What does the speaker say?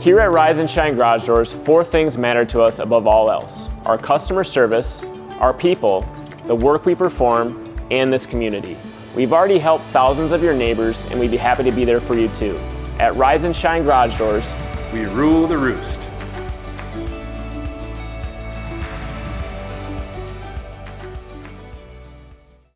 Here at Rise and Shine Garage Doors, 4 things matter to us above all else: our customer service, our people, the work we perform, and this community. We've already helped thousands of your neighbors, and we'd be happy to be there for you too. At Rise and Shine Garage Doors, we rule the roost.